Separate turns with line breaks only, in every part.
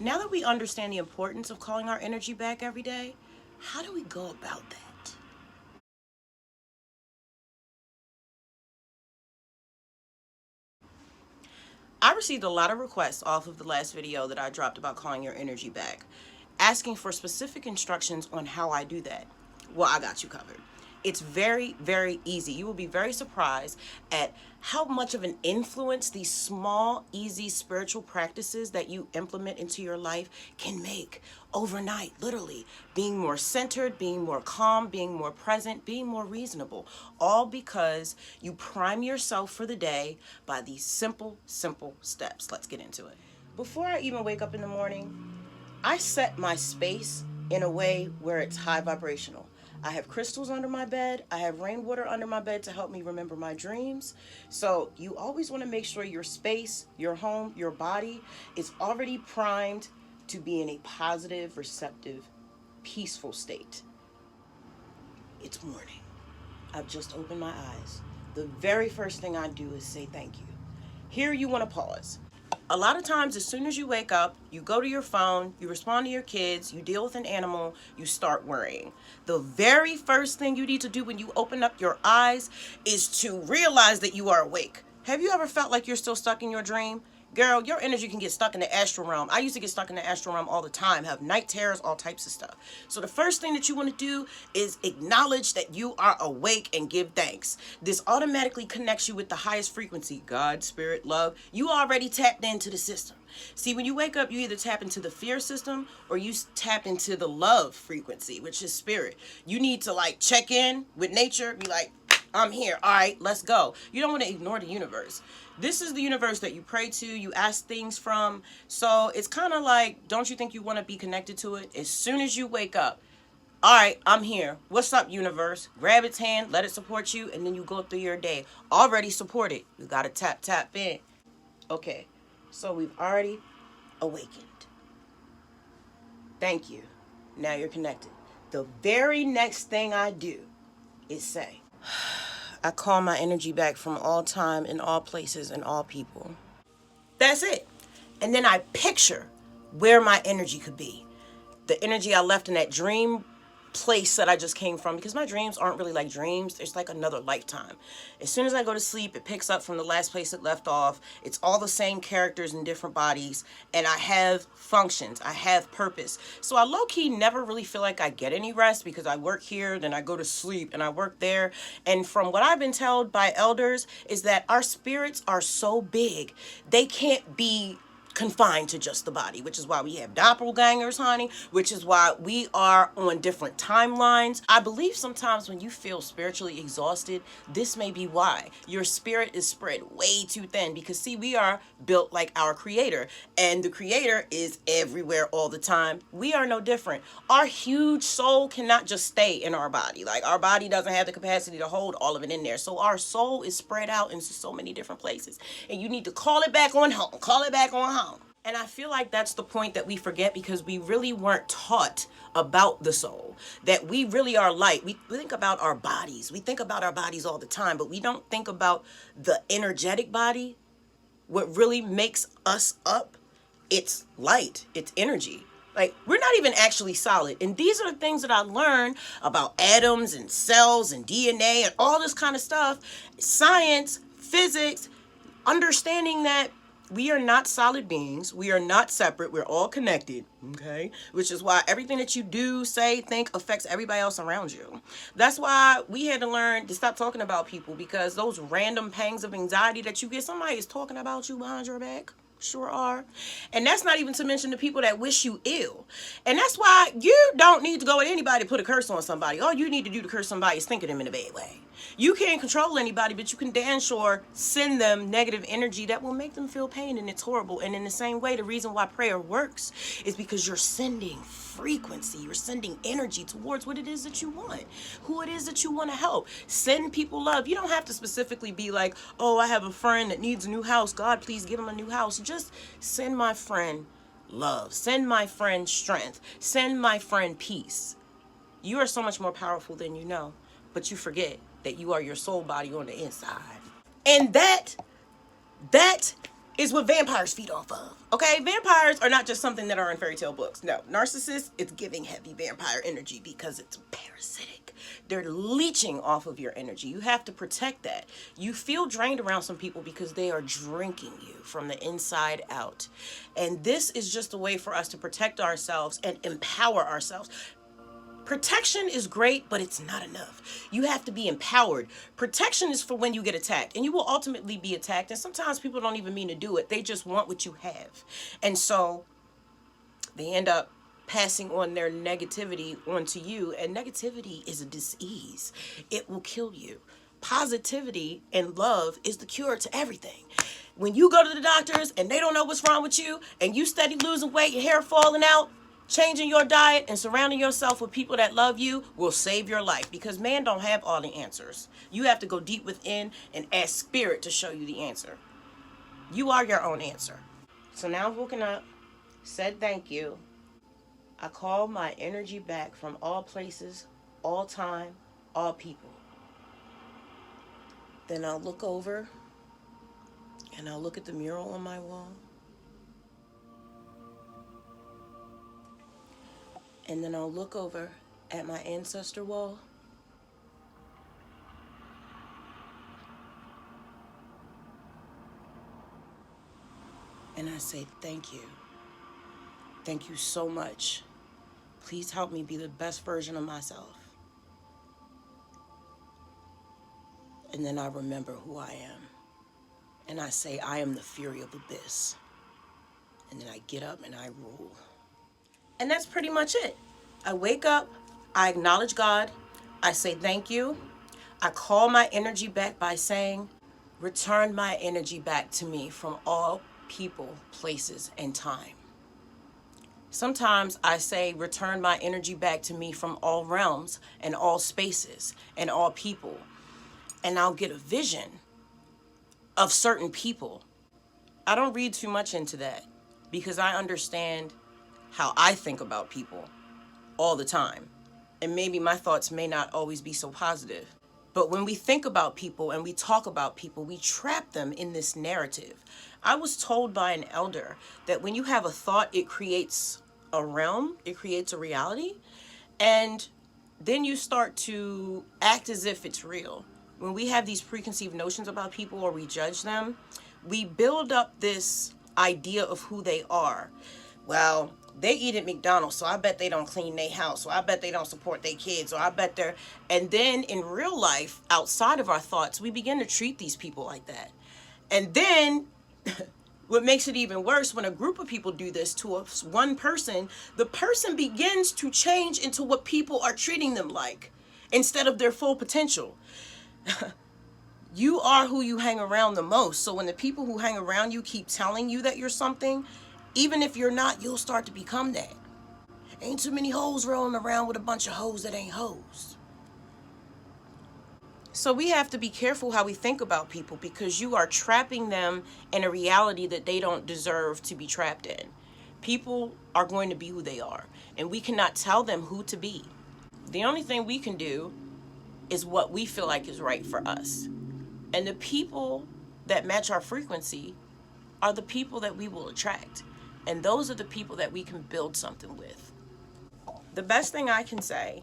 Now that we understand the importance of calling our energy back every day, how do we go about that? I received a lot of requests off of the last video that I dropped about calling your energy back, asking for specific instructions on how I do that. Well, I got you covered. It's very, very easy. You will be very surprised at how much of an influence these small, easy spiritual practices that you implement into your life can make overnight, literally. Being more centered, being more calm, being more present, being more reasonable. All because you prime yourself for the day by these simple, simple steps. Let's get into it. Before I even wake up in the morning, I set my space in a way where it's high vibrational. I have crystals under my bed. I have rainwater under my bed to help me remember my dreams. So you always want to make sure your space, your home, your body is already primed to be in a positive, receptive, peaceful state. It's morning. I've just opened my eyes. The very first thing I do is say thank you. Here you want to pause. A lot of times, as soon as you wake up, you go to your phone, you respond to your kids, you deal with an animal, you start worrying. The very first thing you need to do when you open up your eyes is to realize that you are awake. Have you ever felt like you're still stuck in your dream? Girl, your energy can get stuck in the astral realm. I used to get stuck in the astral realm all the time, have night terrors, all types of stuff. So the first thing that you want to do is acknowledge that you are awake and give thanks. This automatically connects you with the highest frequency, God, spirit, love. You already tapped into the system. See, when you wake up, you either tap into the fear system or you tap into the love frequency, which is spirit. You need to like check in with nature, be like, I'm here. All right, let's go. You don't want to ignore the universe. This is the universe that you pray to, you ask things from. So it's kind of like, don't you think you want to be connected to it? As soon as you wake up, all right, I'm here. What's up, universe? Grab its hand, let it support you, and then you go through your day. Already supported. You got to tap in. Okay, so we've already awakened. Thank you. Now you're connected. The very next thing I do is say, I call my energy back from all time in all places and all people. That's it. And then I picture where my energy could be. The energy I left in that dream place that I just came from, because my dreams aren't really like dreams. It's like another lifetime. As soon as I go to sleep, it picks up from the last place it left off. It's all the same characters in different bodies, and I have functions. I have purpose. So I low-key never really feel like I get any rest because I work here, then I go to sleep, and I work there. And from what I've been told by elders is that our spirits are so big, they can't be confined to just the body, which is why we have doppelgangers, honey, which is why we are on different timelines. I believe sometimes when you feel spiritually exhausted, this may be why. Your spirit is spread way too thin because, see, we are built like our creator, and the creator is everywhere all the time. We are no different. Our huge soul cannot just stay in our body. Like, our body doesn't have the capacity to hold all of it in there. So our soul is spread out into so many different places, and you need to call it back on home. Call it back on home. And I feel like that's the point that we forget because we really weren't taught about the soul, that we really are light. We think about our bodies. We think about our bodies all the time, but we don't think about the energetic body. What really makes us up, it's light, it's energy. Like, we're not even actually solid. And these are the things that I learned about atoms and cells and DNA and all this kind of stuff. Science, physics, understanding that we are not solid beings. We are not separate. We're all connected, okay? Which is why everything that you do, say, think affects everybody else around you. That's why we had to learn to stop talking about people, because those random pangs of anxiety that you get, somebody is talking about you behind your back. Sure are. And that's not even to mention the people that wish you ill. And that's why you don't need to go at anybody to put a curse on somebody. All you need to do to curse somebody is think of them in a bad way. You can't control anybody, but you can damn sure send them negative energy that will make them feel pain, and it's horrible. And in the same way, the reason why prayer works is because you're sending frequency, you're sending energy towards what it is that you want, who it is that you want to help. Send people love. You don't have to specifically be like, oh, I have a friend that needs a new house. God, please give him a new house. Just send my friend love. Send my friend strength. Send my friend peace. You are so much more powerful than you know, but you forget that you are your soul body on the inside. And that is what vampires feed off of. Okay, vampires are not just something that are in fairy tale books. No, narcissists, it's giving heavy vampire energy because it's parasitic. They're leeching off of your energy. You have to protect that. You feel drained around some people because they are drinking you from the inside out. And this is just a way for us to protect ourselves and empower ourselves. Protection is great, but it's not enough. You have to be empowered. Protection is for when you get attacked, and you will ultimately be attacked. And sometimes people don't even mean to do it. They just want what you have. And so they end up passing on their negativity onto you. And negativity is a disease. It will kill you. Positivity and love is the cure to everything. When you go to the doctors and they don't know what's wrong with you, and you steady losing weight, your hair falling out, changing your diet and surrounding yourself with people that love you will save your life, because man don't have all the answers. You have to go deep within and ask spirit to show you the answer. You are your own answer. So now I've woken up, said thank you. I call my energy back from all places, all time, all people. Then I'll look over and I'll look at the mural on my wall. And then I'll look over at my ancestor wall. And I say, thank you. Thank you so much. Please help me be the best version of myself. And then I remember who I am. And I say, I am the fury of abyss. And then I get up and I rule. And that's pretty much it. I wake up, I acknowledge God, I say thank you, I call my energy back by saying, return my energy back to me from all people, places, and time. Sometimes I say, return my energy back to me from all realms and all spaces and all people. And I'll get a vision of certain people. I don't read too much into that because I understand how I think about people all the time. And maybe my thoughts may not always be so positive. But when we think about people and we talk about people, we trap them in this narrative. I was told by an elder that when you have a thought, it creates a realm, it creates a reality, and then you start to act as if it's real. When we have these preconceived notions about people or we judge them, we build up this idea of who they are. Well, they eat at McDonald's, so I bet they don't clean their house, so I bet they don't support their kids, or I bet they're... And then in real life, outside of our thoughts, we begin to treat these people like that. And then what makes it even worse, when a group of people do this to one person, the person begins to change into what people are treating them like instead of their full potential. You are who you hang around the most. So when the people who hang around you keep telling you that you're something, even if you're not, you'll start to become that. Ain't too many hoes rolling around with a bunch of hoes that ain't hoes. So we have to be careful how we think about people, because you are trapping them in a reality that they don't deserve to be trapped in. People are going to be who they are, and we cannot tell them who to be. The only thing we can do is what we feel like is right for us. And the people that match our frequency are the people that we will attract. And those are the people that we can build something with. The best thing I can say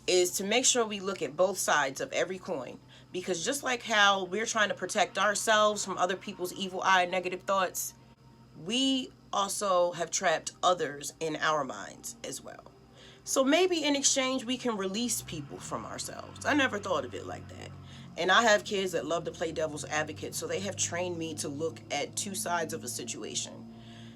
is to make sure we look at both sides of every coin. Because just like how we're trying to protect ourselves from other people's evil eye and negative thoughts, we also have trapped others in our minds as well. So maybe in exchange, we can release people from ourselves. I never thought of it like that. And I have kids that love to play devil's advocate, so they have trained me to look at two sides of a situation.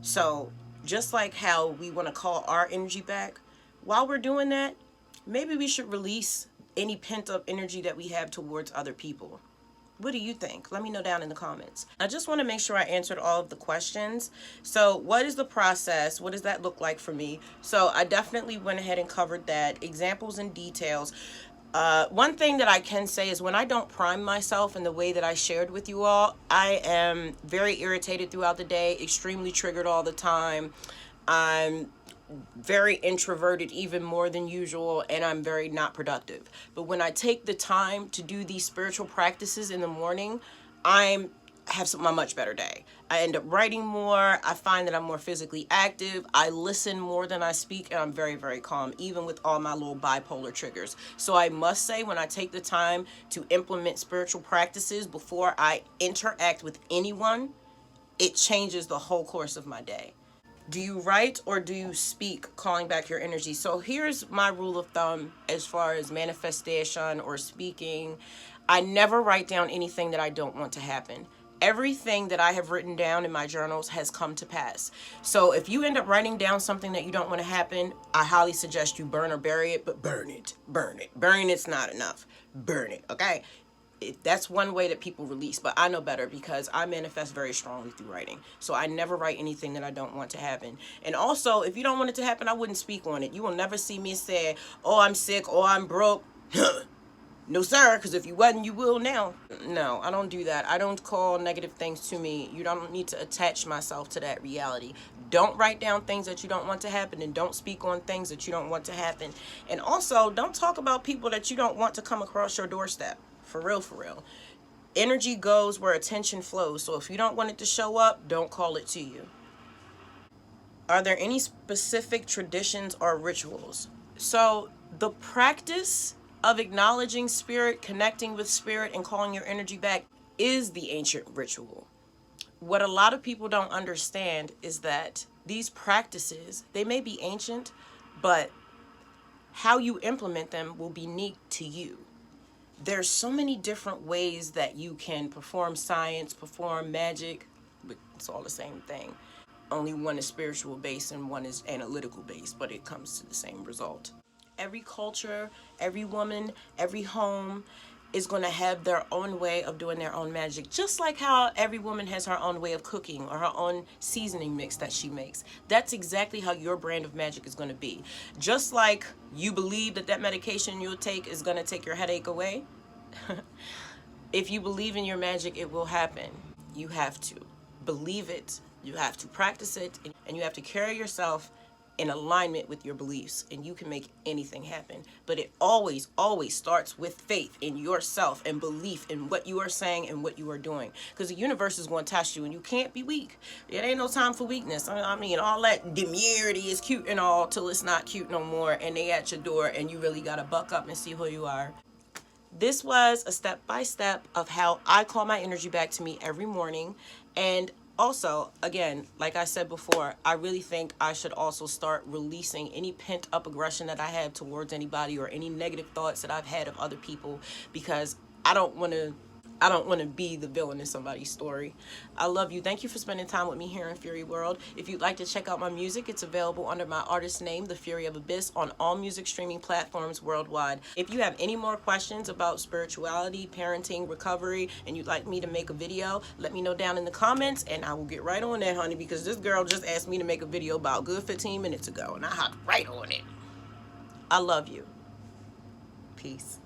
So just like how we want to call our energy back, while we're doing that, maybe we should release any pent-up energy that we have towards other people. What do you think? Let me know down in the comments. I just want to make sure I answered all of the questions. So what is the process? What does that look like for me? So I definitely went ahead and covered that. Examples and details. One thing that I can say is when I don't prime myself in the way that I shared with you all, I am very irritated throughout the day, extremely triggered all the time. I'm very introverted, even more than usual, and I'm very not productive. But when I take the time to do these spiritual practices in the morning, I'm have a much better day. I end up writing more. I find that I'm more physically active. I listen more than I speak, and I'm very, very calm, even with all my little bipolar triggers. So I must say, when I take the time to implement spiritual practices before I interact with anyone, it changes the whole course of my day. Do you write or do you speak, calling back your energy? So here's my rule of thumb as far as manifestation or speaking. I never write down anything that I don't want to happen. Everything that I have written down in my journals has come to pass. So if you end up writing down something that you don't want to happen, I highly suggest you burn or bury it, but burn it. Burn it. Burning it's not enough. Burn it, okay? That's one way that people release, but I know better because I manifest very strongly through writing. So I never write anything that I don't want to happen. And also, if you don't want it to happen, I wouldn't speak on it. You will never see me say, oh, I'm sick, or I'm broke. No, sir, because if you wasn't, you will now. No, I don't do that. I don't call negative things to me. You don't need to attach myself to that reality. Don't write down things that you don't want to happen, and don't speak on things that you don't want to happen. And also, don't talk about people that you don't want to come across your doorstep. For real, for real. Energy goes where attention flows. So if you don't want it to show up, don't call it to you. Are there any specific traditions or rituals? So the practice of acknowledging spirit, connecting with spirit, and calling your energy back is the ancient ritual. What a lot of people don't understand is that these practices, they may be ancient, but how you implement them will be unique to you. There's so many different ways that you can perform science, perform magic, but it's all the same thing. Only one is spiritual based and one is analytical based, but it comes to the same result. Every culture, every woman, every home is going to have their own way of doing their own magic, just like how every woman has her own way of cooking or her own seasoning mix that she makes. That's exactly how your brand of magic is going to be. Just like you believe that that medication you'll take is going to take your headache away, if you believe in your magic, it will happen. You have to believe it, you have to practice it, and you have to carry yourself in alignment with your beliefs, and you can make anything happen. But it always, always starts with faith in yourself and belief in what you are saying and what you are doing. Because the universe is going to test you, and you can't be weak. It ain't no time for weakness. I mean, all that demurity is cute and all till it's not cute no more, and they at your door, and you really got to buck up and see who you are. This was a step-by-step of how I call my energy back to me every morning. And also, again, like I said before, I really think I should also start releasing any pent-up aggression that I have towards anybody or any negative thoughts that I've had of other people, because I don't want to be the villain in somebody's story. I love you. Thank you for spending time with me here in Fury World. If you'd like to check out my music, it's available under my artist name, The Fury of Abyss, on all music streaming platforms worldwide. If you have any more questions about spirituality, parenting, recovery, and you'd like me to make a video, let me know down in the comments, and I will get right on that, honey, because this girl just asked me to make a video about a good 15 minutes ago, and I hopped right on it. I love you. Peace.